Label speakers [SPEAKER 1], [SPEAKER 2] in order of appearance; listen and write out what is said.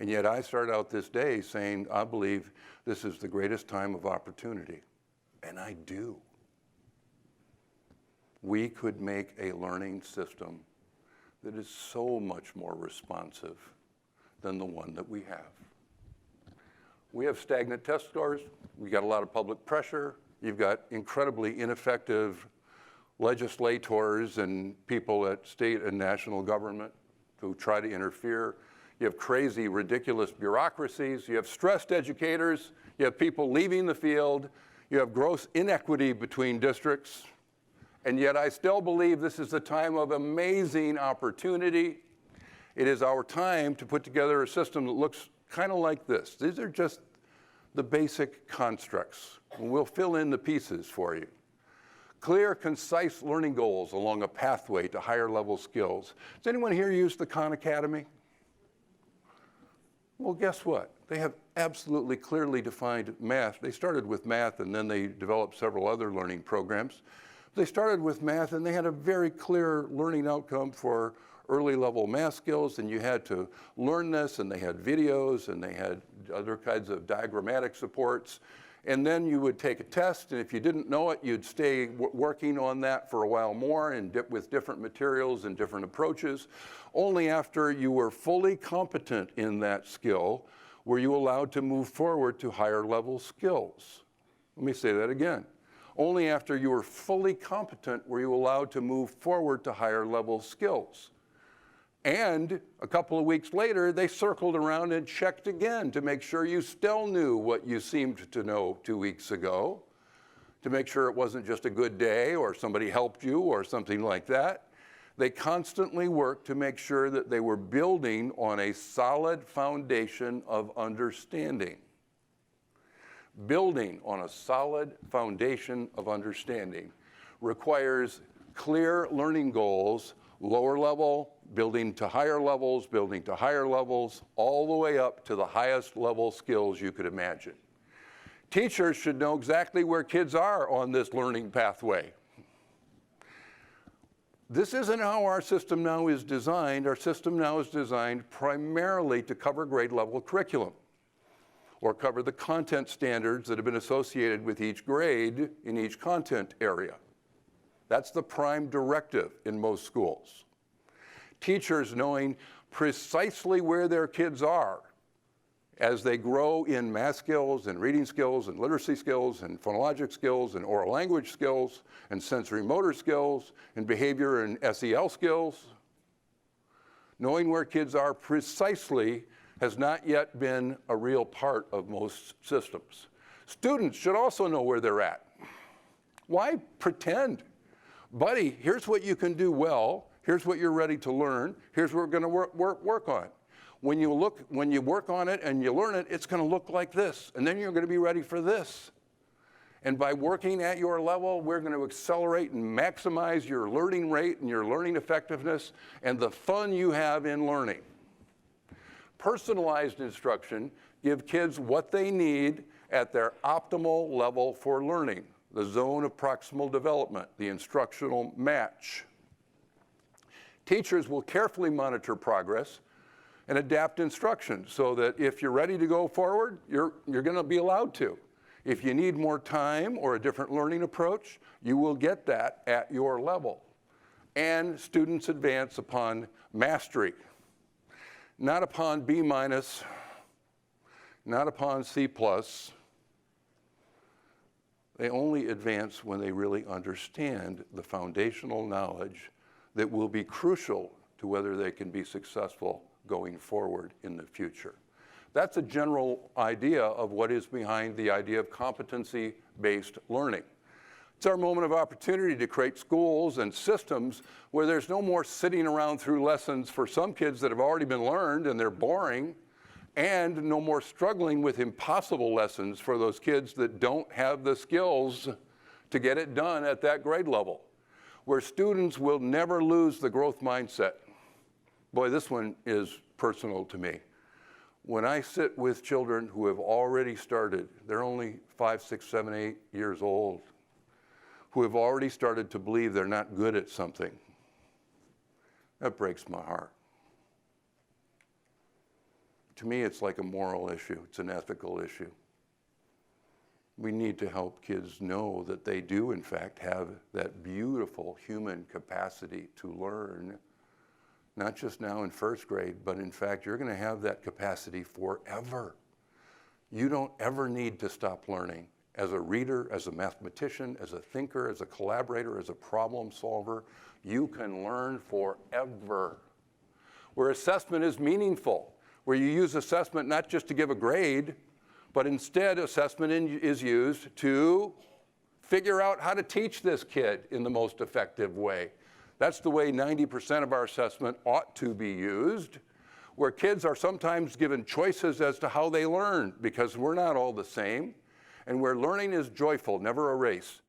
[SPEAKER 1] And yet I start out this day saying, I believe this is the greatest time of opportunity. And I do. We could make a learning system that is so much more responsive than the one that we have. We have stagnant test scores. We got a lot of public pressure. You've got incredibly ineffective legislators and people at state and national government who try to interfere. You have crazy, ridiculous bureaucracies. You have stressed educators. You have people leaving the field. You have gross inequity between districts. And yet I still believe this is a time of amazing opportunity. It is our time to put together a system that looks kind of like this. These are just the basic constructs. We'll fill in the pieces for you. Clear, concise learning goals along a pathway to higher level skills. Does anyone here use the Khan Academy? Well, guess what? They have absolutely clearly defined math. They started with math and then they developed several other learning programs. They started with math and they had a very clear learning outcome for early level math skills, and you had to learn this, and they had videos and they had other kinds of diagrammatic supports. And then you would take a test, and if you didn't know it, you'd stay working on that for a while more and with different materials and different approaches. Only after you were fully competent in that skill were you allowed to move forward to higher level skills. Let me say that again. Only after you were fully competent were you allowed to move forward to higher level skills. And a couple of weeks later, they circled around and checked again to make sure you still knew what you seemed to know 2 weeks ago, to make sure it wasn't just a good day or somebody helped you or something like that. They constantly worked to make sure that they were building on a solid foundation of understanding. Building on a solid foundation of understanding requires clear learning goals, lower level, building to higher levels, all the way up to the highest level skills you could imagine. Teachers should know exactly where kids are on this learning pathway. This isn't how our system now is designed. Our system now is designed primarily to cover grade level curriculum or cover the content standards that have been associated with each grade in each content area. That's the prime directive in most schools. Teachers knowing precisely where their kids are as they grow in math skills and reading skills and literacy skills and phonologic skills and oral language skills and sensory motor skills and behavior and SEL skills. Knowing where kids are precisely has not yet been a real part of most systems. Students should also know where they're at. Why pretend? Buddy, here's what you can do well. Here's what you're ready to learn. Here's what we're going to work on. When you work on it and you learn it, it's going to look like this. And then you're going to be ready for this. And by working at your level, we're going to accelerate and maximize your learning rate and your learning effectiveness and the fun you have in learning. Personalized instruction gives kids what they need at their optimal level for learning, the zone of proximal development, the instructional match. Teachers will carefully monitor progress and adapt instruction so that if you're ready to go forward, you're going to be allowed to. If you need more time or a different learning approach, you will get that at your level. And students advance upon mastery, not upon B-, not upon C+. They only advance when they really understand the foundational knowledge that will be crucial to whether they can be successful going forward in the future. That's a general idea of what is behind the idea of competency-based learning. It's our moment of opportunity to create schools and systems where there's no more sitting around through lessons for some kids that have already been learned and they're boring, and no more struggling with impossible lessons for those kids that don't have the skills to get it done at that grade level, where students will never lose the growth mindset. Boy, this one is personal to me. When I sit with children who have already started, they're only 5, 6, 7, 8 years old, who have already started to believe they're not good at something, that breaks my heart. To me, it's like a moral issue. It's an ethical issue. We need to help kids know that they do, in fact, have that beautiful human capacity to learn, not just now in first grade, but in fact, you're going to have that capacity forever. You don't ever need to stop learning. As a reader, as a mathematician, as a thinker, as a collaborator, as a problem solver, you can learn forever. Where assessment is meaningful, where you use assessment not just to give a grade, but instead assessment is used to figure out how to teach this kid in the most effective way. That's the way 90% of our assessment ought to be used, where kids are sometimes given choices as to how they learn, because we're not all the same, and where learning is joyful, never a race.